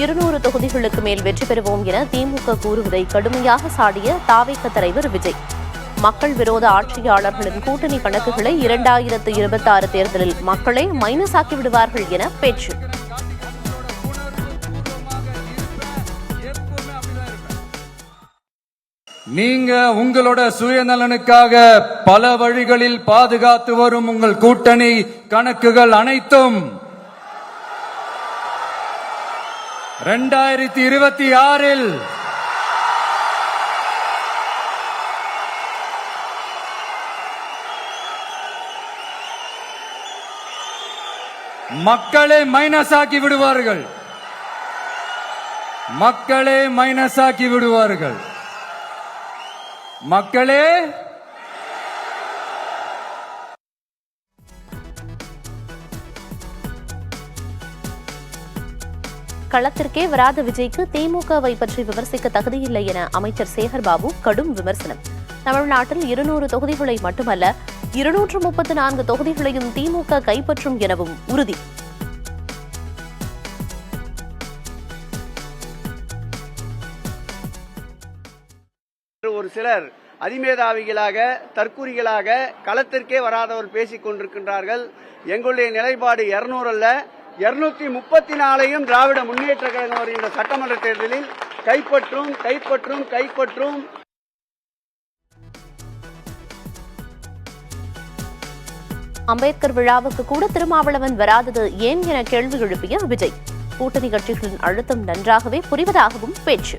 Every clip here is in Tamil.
200 தொகுதிகளுக்கு மேல் வெற்றி பெறுவோம் என திமுக கூறுவதை கடுமையாக சாடிய தாவேக தலைவர் விஜய். மக்கள் விரோத ஆட்சியாளர்களின் கூட்டணி கணக்குகளை 2026 தேர்தலில் மக்களே மைனஸ் ஆக்கி விடுவார்கள் என பேச்சு. நீங்க உங்களோட சுயநலனுக்காக பல வழிகளில் பாதுகாத்து வரும் உங்கள் கூட்டணி கணக்குகள் அனைத்தும் 2026 மக்களே மைனஸ் ஆக்கி விடுவார்கள். மக்களே மைனஸ் ஆக்கி விடுவார்கள். மக்களே களத்திற்கே வராத விஜய்க்கு திமுகவை பற்றி விமர்சிக்க தகுதியில்லை என அமைச்சர் சேகர்பாபு கடும் விமர்சனம். தமிழ்நாட்டில் 200 தொகுதிகளை மட்டுமல்ல 234 தொகுதிகளையும் திமுக கைப்பற்றும் எனவும் உறுதி. ஒரு சிலர் அதிமேதாவிகளாக தற்கூரிகளாக களத்திற்கே வராதவர் பேசிக் கொண்டிருக்கின்றார்கள். எங்களுடைய நிலைப்பாடு 200 அல்ல 234 திராவிட முன்னேற்ற கழகம் வருகின்ற சட்டமன்ற தேர்தலில் கைப்பற்றும் கைப்பற்றும் கைப்பற்றும். அம்பேத்கர் விழாவுக்கு கூட திருமாவளவன் வராதது ஏன் என கேள்வி எழுப்பிய விஜய். கூட்டணி கட்சிகளின் அழுத்தம் நன்றாகவே புரிவதாகவும் பேச்சு.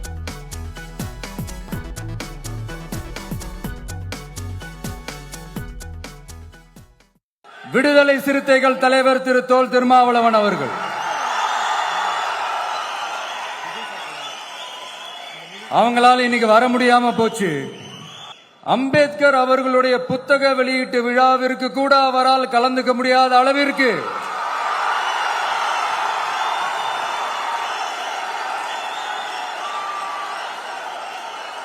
விடுதலை சிறுத்தைகள் தலைவர் திரு தொல் திருமாவளவன் அவர்கள் அவங்களால இன்னைக்கு வர முடியாம போச்சு. அம்பேத்கர் அவர்களுடைய புத்தக வெளியீட்டு விழாவிற்கு கூட அவரால் கலந்துக்க முடியாத அளவிற்கு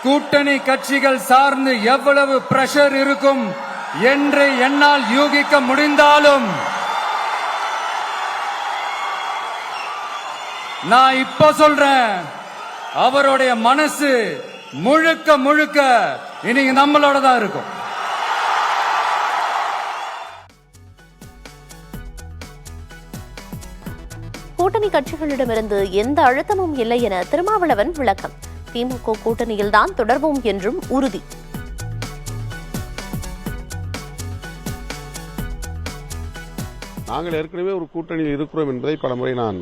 கூட்டணி கட்சிகள் சார்ந்து எவ்வளவு பிரஷர் இருக்கும் என்று என்னால் யூகிக்க முடிந்தாலும் நான் இப்ப சொல்றேன், அவருடைய மனசு முழுக்க முழுக்க இன்னைக்கு நம்மளோட தான் இருக்கும். கூட்டணி கட்சிகளிடமிருந்து எந்த அழுத்தமும் இல்லை என திருமாவளவன் விளக்கம். திமுக கூட்டணியில்தான் தொடர்வோம் என்றும் உறுதி. நாங்கள் ஏற்கனவே ஒரு கூட்டணியில் இருக்கிறோம் என்பதை பலமுறை நான்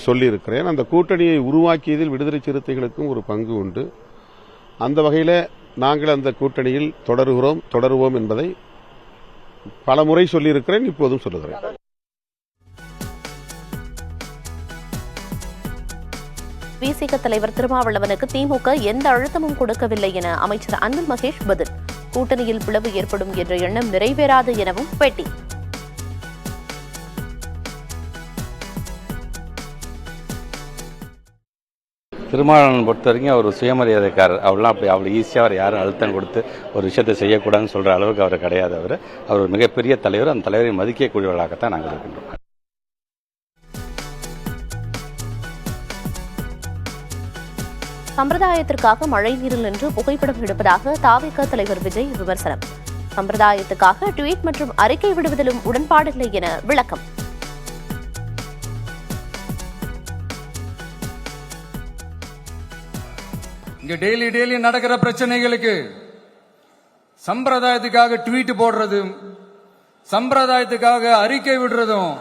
சொல்லியிருக்கிறேன். அந்த கூட்டணியை உருவாக்கியதில் விடுதலை சிறுத்தைகளுக்கும் ஒரு பங்கு உண்டு. அந்த வகையில் நாங்கள் அந்த கூட்டணியில் தொடருவோம் என்பதை பலமுறை சொல்லியிருக்கிறேன், இப்போதும் சொல்லுகிறேன். விசிக தலைவர் திருமாவளவனுக்கு திமுக எந்த அழுத்தமும் கொடுக்கவில்லை என அமைச்சர் அன்பில் மகேஷ் பதில். கூட்டணியில் பிளவு ஏற்படும் என்ற எண்ணம் நிறைவேறாது எனவும் பேட்டி. திருமாவளவன் பொறுத்த வரைக்கும் அவர் சுயமரியாதைக்காரர். அவர்லாம் அப்படி அவ்வளோ ஈஸியாக அவர் யாரும் அழுத்தம் கொடுத்து ஒரு விஷயத்தை செய்யக்கூடாதுன்னு சொல்கிற அளவுக்கு அவர் கிடையாது. அவர் ஒரு மிகப்பெரிய தலைவர். அந்த தலைவரை மதிக்கக்கூடியவர்களாகத்தான் நாங்கள் இருக்கின்றோம். சம்பிரதாயத்திற்காக மழை நீரில் நின்று புகைப்படம் எடுப்பதாக தாவேக தலைவர் விஜய் விமர்சனம். சம்பிரதாயத்துக்காக ட்வீட் மற்றும் அறிக்கை விடுவதிலும் உடன்பாடில்லை என விளக்கம். இங்க டெய்லி நடக்கிற பிரச்சனைகளுக்கு சம்பிரதாயத்துக்காக ட்வீட் போடுறதும், சம்பிரதாயத்துக்காக அறிக்கை விடுறதும்,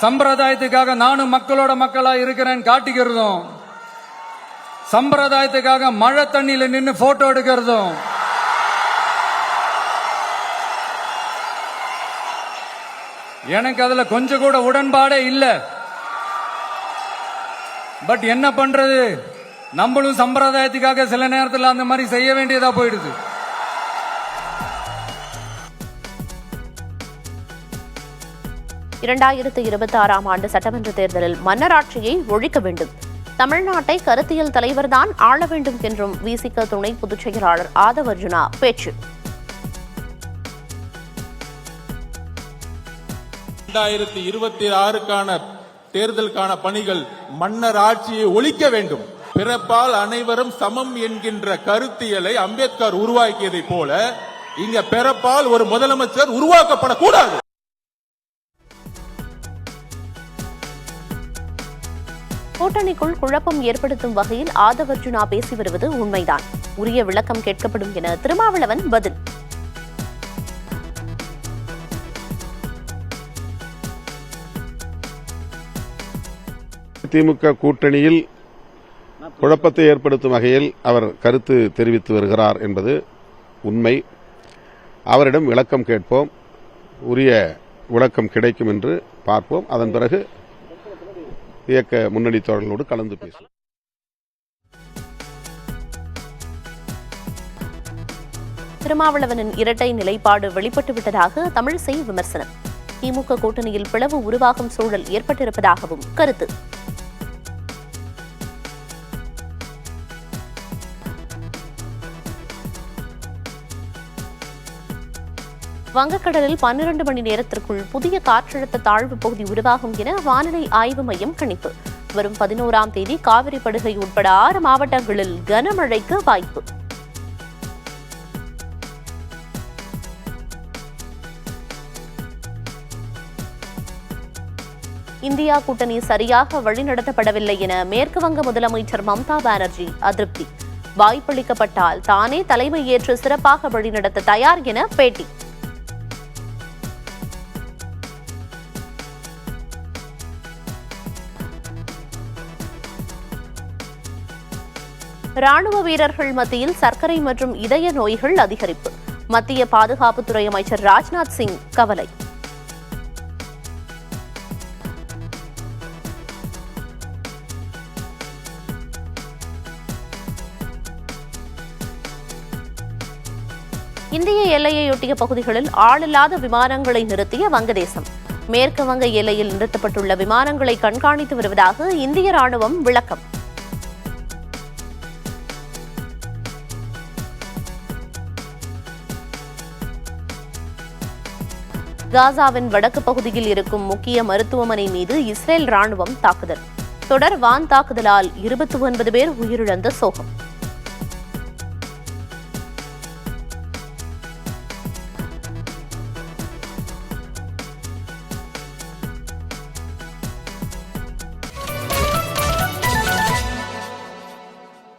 சம்பிரதாயத்துக்காக நானும் மக்களோட மக்களா இருக்கிறேன்னு காட்டிக்கிறதும், சம்பிரதாயத்துக்காக மழை தண்ணியில நின்று போட்டோ எடுக்கிறதும் எனக்கு அதுல கொஞ்சம் கூட உடன்பாடே இல்லை. பட் என்ன பண்றது, நம்மளும் சம்பிரதாயத்துக்காக சில நேரத்தில் அந்த மாதிரி செய்ய வேண்டியதா போயிடுது. இரண்டாயிரத்து 26ஆம் ஆண்டு சட்டமன்ற தேர்தலில் மன்னராட்சியை ஒழிக்க வேண்டும், தமிழ்நாட்டை கருத்தியல் தலைவர்தான் ஆள வேண்டும் என்றும் விசிக துணை பொதுச் செயலாளர் ஆதவ் அர்ஜுனா பேச்சு. 2026க்கான தேர்தலுக்கான பணிகள் மன்னர் ஆட்சியை ஒழிக்க வேண்டும். பிறப்பால் அனைவரும் சமம் என்கின்ற கருத்தியலை அம்பேத்கர் உருவாக்கியதை போல இங்க பிறப்பால் ஒரு முதலமைச்சர் உருவாக்கப்படக்கூடாது. கூட்டணிக்குள் குழப்பம் ஏற்படுத்தும் வகையில் ஆதவர்ஜுனா பேசி வருவது உண்மைதான். உரிய விளக்கம் கேட்கப்படும் என திருமாவளவன் பதில். திமுக கூட்டணியில் குழப்பத்தை ஏற்படுத்தும் வகையில் அவர் கருத்து தெரிவித்து வருகிறார் என்பது உண்மை. அவரிடம் விளக்கம் கேட்போம். உரிய விளக்கம் கிடைக்கும் என்று பார்ப்போம். அதன் பிறகு இயக்க முன்னணி தோழர்களோடு கலந்து பேசுவோம். திருமாவளவனின் இரட்டை நிலைப்பாடு வெளிப்பட்டுவிட்டதாக தமிழிசை விமர்சனம். திமுக கூட்டணியில் பிளவு உருவாகும் சூழல் ஏற்பட்டிருப்பதாகவும் கருத்து. வங்கக்கடலில் 12 மணி நேரத்திற்குள் புதிய காற்றழுத்த தாழ்வு பகுதி உருவாகும் என வானிலை ஆய்வு மையம் கணிப்பு. வரும் 11ஆம் தேதி காவிரி படுகை உட்பட 6 மாவட்டங்களில் கனமழைக்கு வாய்ப்பு. இந்தியா கூட்டணி சரியாக வழிநடத்தப்படவில்லை என மேற்கு வங்க முதலமைச்சர் மம்தா பானர்ஜி அதிருப்தி. வாய்ப்பளிக்கப்பட்டால் தானே தலைமை ஏற்று சிறப்பாக வழிநடத்த தயார் என பேட்டி. ராணுவ வீரர்கள் மத்தியில் சர்க்கரை மற்றும் இதய நோய்கள் அதிகரிப்பு. மத்திய பாதுகாப்புத்துறை அமைச்சர் ராஜ்நாத் சிங் கவலை. இந்திய எல்லையையொட்டிய பகுதிகளில் ஆளில்லாத விமானங்களை நிறுத்திய வங்கதேசம். மேற்கு வங்க எல்லையில் நிறுத்தப்பட்டுள்ள விமானங்களை கண்காணித்து வருவதாக இந்திய ராணுவம் விளக்கம். காசாவின் வடக்கு பகுதியில் இருக்கும் முக்கிய மருத்துவமனை மீது இஸ்ரேல் ராணுவம் தாக்குதல். தொடர் வான் தாக்குதலால் 29 பேர் உயிரிழந்த சோகம்.